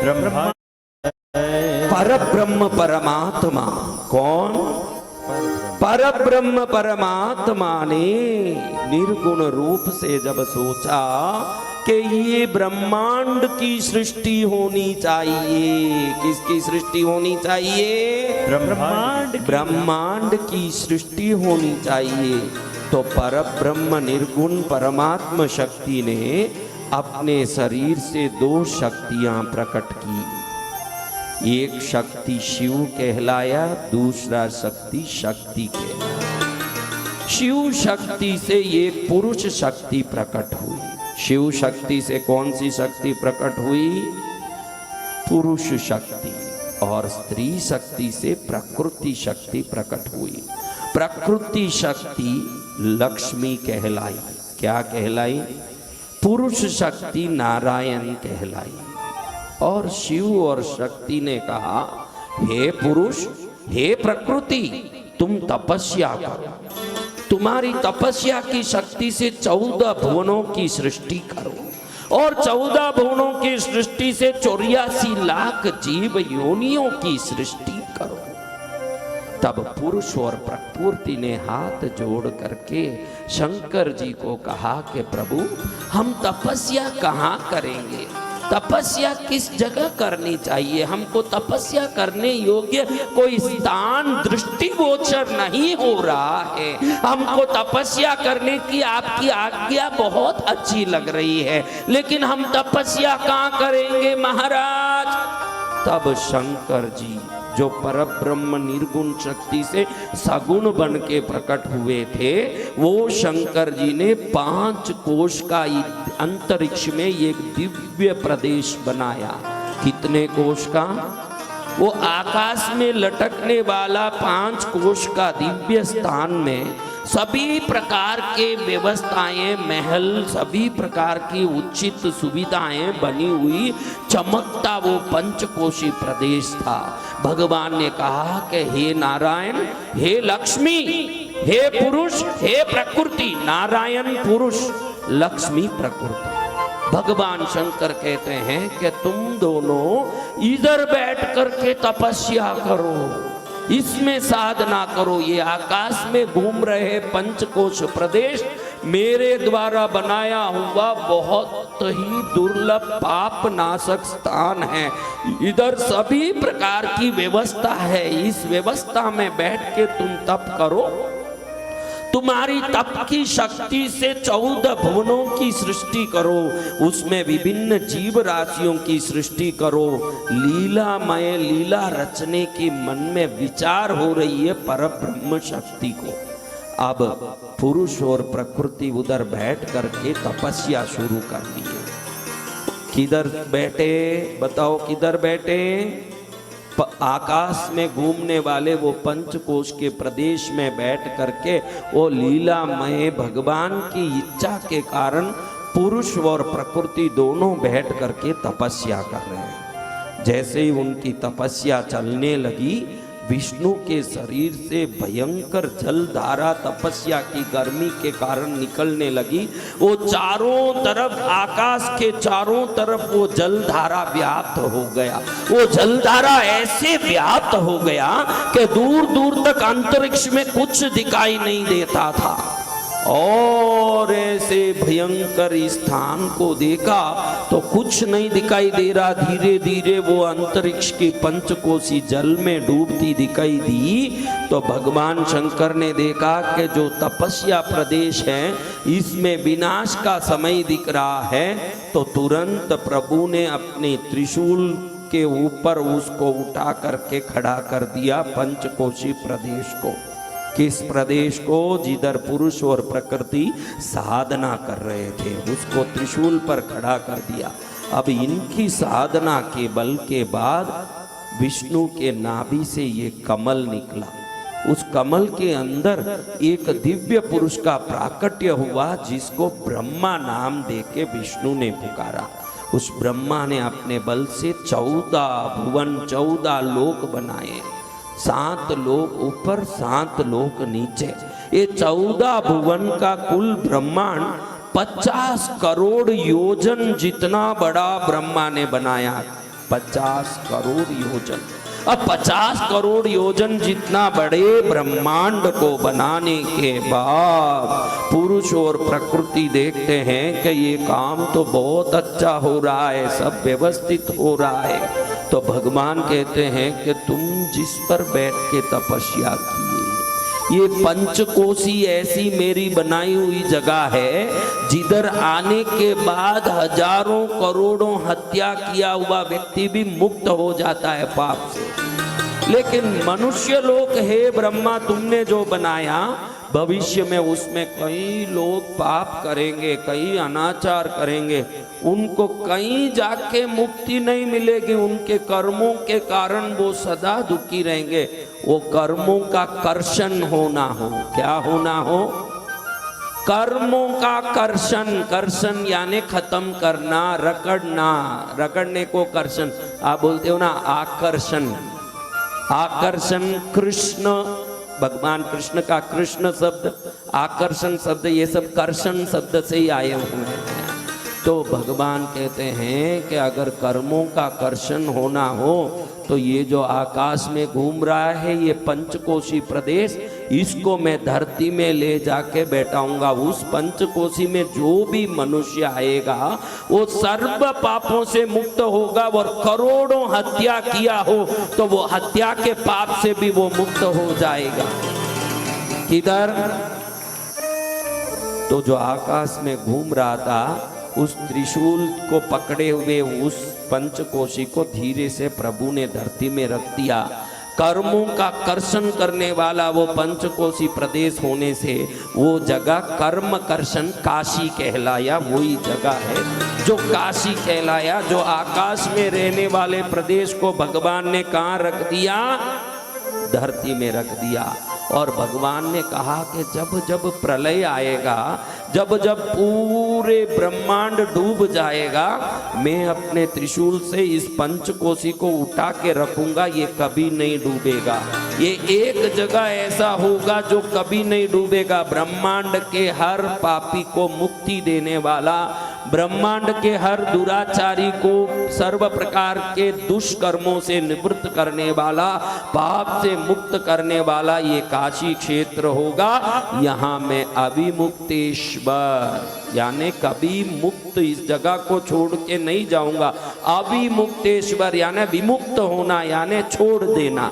ब्रह्मा परब्रह्म परमात्मा। कौन? परब्रह्म परमात्मा ने निर्गुण रूप से जब सोचा कि ये ब्रह्मांड की सृष्टि होनी चाहिए। किसकी सृष्टि होनी चाहिए? ब्रह्मांड की सृष्टि होनी चाहिए। तो परब्रह्म निर्गुण परमात्मा शक्ति ने अपने शरीर से दो शक्तियां प्रकट की। एक शक्ति शिव कहलाया, दूसरा शक्ति शक्ति कहलाया। शिव शक्ति से एक पुरुष शक्ति प्रकट हुई। शिव शक्ति से कौन सी शक्ति प्रकट हुई? पुरुष शक्ति। और स्त्री शक्ति से प्रकृति शक्ति प्रकट हुई। प्रकृति शक्ति लक्ष्मी कहलाई। क्या कहलाई? पुरुष शक्ति नारायण कहलाई। और शिव और शक्ति ने कहा, हे पुरुष, हे प्रकृति, तुम तपस्या करो। तुम्हारी तपस्या की शक्ति से 14 भुवनों की सृष्टि करो। और 14 भुवनों की सृष्टि से 84 लाख जीव योनियों की सृष्टि करो। तब पुरुष और प्रकृति ने हाथ जोड़ करके शंकर जी को कहा कि प्रभु, हम तपस्या कहाँ करेंगे? तपस्या किस जगह करनी चाहिए? हमको तपस्या करने योग्य कोई स्थान दृष्टिगोचर नहीं हो रहा है। हमको तपस्या करने की आपकी आज्ञा बहुत अच्छी लग रही है, लेकिन हम तपस्या कहाँ करेंगे महाराज? तब शंकर जी जो परब्रह्म निर्गुण शक्ति से सगुण बन के प्रकट हुए थे, वो शंकर जी ने 5 कोश का अंतरिक्ष में एक दिव्य प्रदेश बनाया। कितने कोश का? वो आकाश में लटकने वाला 5 कोश का दिव्य स्थान में सभी प्रकार के व्यवस्थाएं, महल, सभी प्रकार की उचित सुविधाएं बनी हुई चमकता वो पंचकोशी प्रदेश था। भगवान ने कहा कि हे नारायण, हे लक्ष्मी, हे पुरुष, हे प्रकृति। नारायण पुरुष, लक्ष्मी प्रकृति। भगवान शंकर कहते हैं कि तुम दोनों इधर बैठ करके तपस्या करो, इसमें साधना करो। ये आकाश में घूम रहे पंचकोश प्रदेश मेरे द्वारा बनाया हुआ बहुत ही दुर्लभ पाप नाशक स्थान है। इधर सभी प्रकार की व्यवस्था है। इस व्यवस्था में बैठ के तुम तप करो। तुम्हारी तप की शक्ति से 14 भुवनों की सृष्टि करो, उसमें विभिन्न जीव राशियों की सृष्टि करो। लीलामय लीला रचने की मन में विचार हो रही है परब्रह्म शक्ति को। अब पुरुष और प्रकृति उधर बैठ करके तपस्या शुरू कर दी है। किधर बैठे बताओ? किधर बैठे? आकाश में घूमने वाले वो पंचकोश के प्रदेश में बैठ करके वो लीलामय भगवान की इच्छा के कारण पुरुष और प्रकृति दोनों बैठ करके तपस्या कर रहे हैं। जैसे ही उनकी तपस्या चलने लगी, विष्णु के शरीर से भयंकर जलधारा तपस्या की गर्मी के कारण निकलने लगी। वो चारों तरफ, आकाश के चारों तरफ वो जलधारा व्याप्त हो गया। वो जलधारा ऐसे व्याप्त हो गया कि दूर दूर तक अंतरिक्ष में कुछ दिखाई नहीं देता था। और ऐसे भयंकर स्थान को देखा तो कुछ नहीं दिखाई दे रहा। धीरे धीरे वो अंतरिक्ष की पंचकोशी जल में डूबती दिखाई दी। तो भगवान शंकर ने देखा कि जो तपस्या प्रदेश है इसमें विनाश का समय दिख रहा है। तो तुरंत प्रभु ने अपने त्रिशूल के ऊपर उसको उठा करके खड़ा कर दिया, पंचकोशी प्रदेश को। किस प्रदेश को? जिधर पुरुष और प्रकृति साधना कर रहे थे, उसको त्रिशूल पर खड़ा कर दिया। अब इनकी साधना के बल के बाद विष्णु के नाभि से ये कमल निकला। उस कमल के अंदर एक दिव्य पुरुष का प्राकट्य हुआ, जिसको ब्रह्मा नाम देके विष्णु ने पुकारा। उस ब्रह्मा ने अपने बल से 14 भुवन, 14 लोक बनाए। 7 लोक ऊपर, 7 लोक नीचे। ये 14 भुवन का कुल ब्रह्मांड 50 करोड़ योजन जितना बड़ा ब्रह्मा ने बनाया। 50 करोड़ योजन। अब 50 करोड़ योजन जितना बड़े ब्रह्मांड को बनाने के बाद पुरुष और प्रकृति देखते हैं कि ये काम तो बहुत अच्छा हो रहा है, सब व्यवस्थित हो रहा है। तो भगवान कहते हैं कि तुम जिस पर बैठ के तपस्या किए, ये पंचकोशी ऐसी मेरी बनाई हुई जगह है जिधर आने के बाद हजारों करोड़ों हत्या किया हुआ व्यक्ति भी मुक्त हो जाता है पाप से। लेकिन मनुष्य लोक हे ब्रह्मा तुमने जो बनाया, भविष्य में उसमें कई लोग पाप करेंगे, कई अनाचार करेंगे, उनको कहीं जाके मुक्ति नहीं मिलेगी, उनके कर्मों के कारण वो सदा दुखी रहेंगे। वो कर्मों का कर्षण होना हो, क्या होना हो? कर्मों का कर्षण। कर्षण यानी खत्म करना, रगड़ना, रगड़ने को कर्षण। आप बोलते हो ना आकर्षण। आकर्षण कृष्ण, भगवान कृष्ण का कृष्ण शब्द, आकर्षण शब्द, ये सब कर्षण शब्द से ही आए हुए हैं। तो भगवान कहते हैं कि अगर कर्मों का कर्षण होना हो तो ये जो आकाश में घूम रहा है ये पंचकोशी प्रदेश, इसको मैं धरती में ले जाके बैठाऊंगा। उस पंचकोशी में जो भी मनुष्य आएगा वो सर्व पापों से मुक्त होगा, और करोड़ों हत्या किया हो तो वो हत्या के पाप से भी वो मुक्त हो जाएगा। किधर? तो जो आकाश में घूम रहा था उस त्रिशूल को पकड़े हुए उस पंचकोशी को धीरे से प्रभु ने धरती में रख दिया। कर्मों का कर्षण करने वाला वो पंचकोशी प्रदेश होने से वो जगह कर्म कर्षण काशी कहलाया। वही जगह है जो काशी कहलाया। जो आकाश में रहने वाले प्रदेश को भगवान ने कहाँ रख दिया? धरती में रख दिया। और भगवान ने कहा कि जब जब प्रलय आएगा, जब जब पूरे ब्रह्मांड डूब जाएगा, मैं अपने त्रिशूल से इस पंचकोशी को उठा के रखूंगा, ये कभी नहीं डूबेगा। ये एक जगह ऐसा होगा जो कभी नहीं डूबेगा। ब्रह्मांड के हर पापी को मुक्ति देने वाला, ब्रह्मांड के हर दुराचारी को सर्व प्रकार के दुष्कर्मों से निवृत्त करने वाला, पाप से मुक्त करने वाला ये काशी क्षेत्र होगा। यहाँ मैं अविमुक्तेश्वर यानी कभी मुक्त इस जगह को छोड़ के नहीं जाऊंगा। अविमुक्तेश्वर यानी विमुक्त होना, यानी छोड़ देना।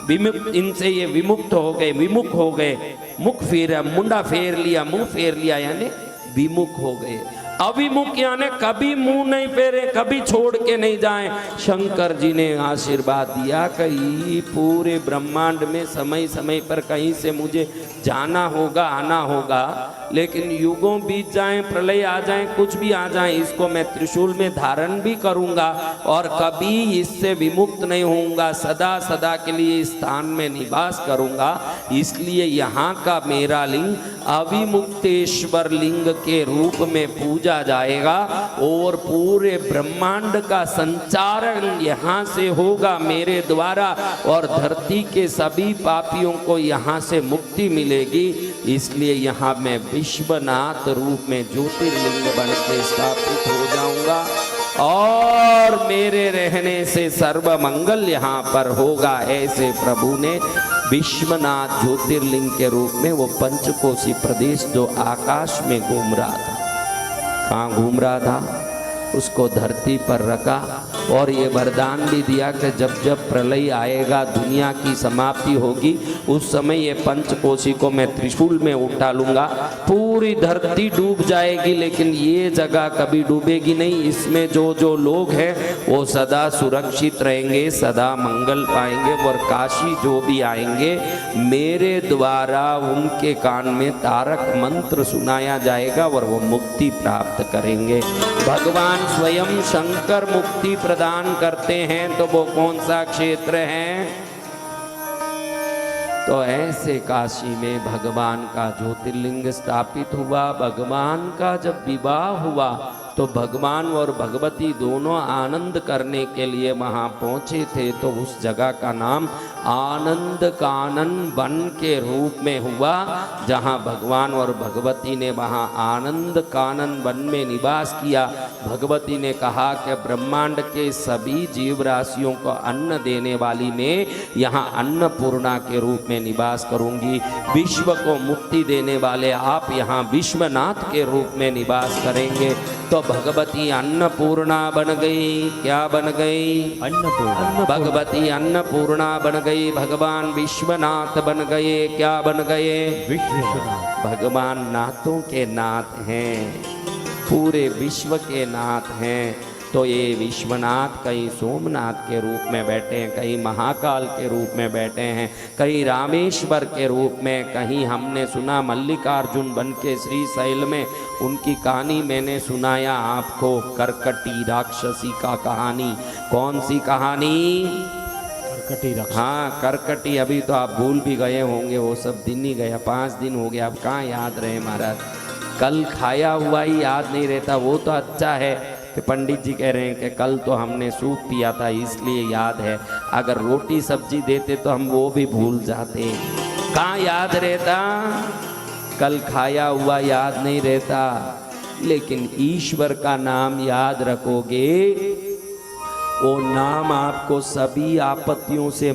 विमुक्त, इनसे ये विमुक्त हो गए, विमुख हो गए। मुख फेरा, मुंडा फेर लिया, मुंह फेर लिया, यानी विमुख हो गए। अभिमुख यानी कभी मुंह नहीं फेरे, कभी छोड़ के नहीं जाएं। शंकर जी ने आशीर्वाद दिया कि पूरे ब्रह्मांड में समय समय पर कहीं से मुझे जाना होगा, आना होगा, लेकिन युगों बीत जाएं, प्रलय आ जाएं, कुछ भी आ जाएं, इसको मैं त्रिशूल में धारण भी करूंगा और कभी इससे विमुक्त नहीं होऊंगा, सदा सदा के लिए इस स्थान में निवास करूंगा। इसलिए यहाँ का मेरा लिंग अविमुक्तेश्वर लिंग के रूप में पूजा जाएगा और पूरे ब्रह्मांड का संचारण यहाँ से होगा मेरे द्वारा, और धरती के सभी पापियों को यहाँ से मुक्ति मिलेगी। इसलिए यहाँ मैं विश्वनाथ रूप में ज्योतिर्लिंग बन के स्थापित हो जाऊंगा और मेरे रहने से सर्व मंगल यहाँ पर होगा। ऐसे प्रभु ने विश्वनाथ ज्योतिर्लिंग के रूप में वो पंचकोशी प्रदेश जो आकाश में घूम रहा था, कहाँ घूम रहा था, उसको धरती पर रखा और ये वरदान भी दिया कि जब जब प्रलय आएगा, दुनिया की समाप्ति होगी, उस समय ये पंचकोशी को मैं त्रिशूल में उठा लूंगा। पूरी धरती डूब जाएगी लेकिन ये जगह कभी डूबेगी नहीं। इसमें जो जो लोग हैं वो सदा सुरक्षित रहेंगे, सदा मंगल पाएंगे, और काशी जो भी आएंगे मेरे द्वारा उनके कान में तारक मंत्र सुनाया जाएगा और वो मुक्ति प्राप्त करेंगे। भगवान स्वयं शंकर मुक्ति प्रदान करते हैं, तो वो कौन सा क्षेत्र है? तो ऐसे काशी में भगवान का ज्योतिर्लिंग स्थापित हुआ। भगवान का जब विवाह हुआ तो भगवान और भगवती दोनों आनंद करने के लिए वहाँ पहुँचे थे, तो उस जगह का नाम आनंद कानन वन के रूप में हुआ, जहाँ भगवान और भगवती ने वहाँ आनंद कानन वन में निवास किया। भगवती ने कहा कि ब्रह्मांड के सभी जीव राशियों को अन्न देने वाली मैं यहाँ अन्नपूर्णा के रूप में निवास करूँगी। विश्व को मुक्ति देने वाले आप यहाँ विश्वनाथ के रूप में निवास करेंगे। तो भगवती अन्नपूर्णा बन गई। क्या बन गई? अन्नपूर्णा। भगवती अन्नपूर्णा बन गई। भगवान विश्वनाथ बन गए। क्या बन गए? विश्वनाथ। भगवान नाथों के नाथ हैं, पूरे विश्व के नाथ हैं। तो ये विश्वनाथ कहीं सोमनाथ के रूप में बैठे हैं, कहीं महाकाल के रूप में बैठे हैं, कहीं रामेश्वर के रूप में, कहीं हमने सुना मल्लिकार्जुन बन के श्रीशैल में। उनकी कहानी मैंने सुनाया आपको, करकटी राक्षसी का कहानी। कौन सी कहानी? करकटी राक्षसी। हाँ, करकटी। अभी तो आप भूल भी गए होंगे, वो सब दिन ही गया, 5 दिन हो गया। अब कहाँ याद रहे महाराज? कल खाया हुआ ही याद नहीं रहता, वो तो अच्छा है कि पंडित जी कह रहे हैं कि कल तो हमने सूप पिया था इसलिए याद है। अगर रोटी सब्जी देते तो हम वो भी भूल जाते। कहाँ याद रहता? कल खाया हुआ याद नहीं रहता। लेकिन ईश्वर का नाम याद रखोगे, वो नाम आपको सभी आपत्तियों से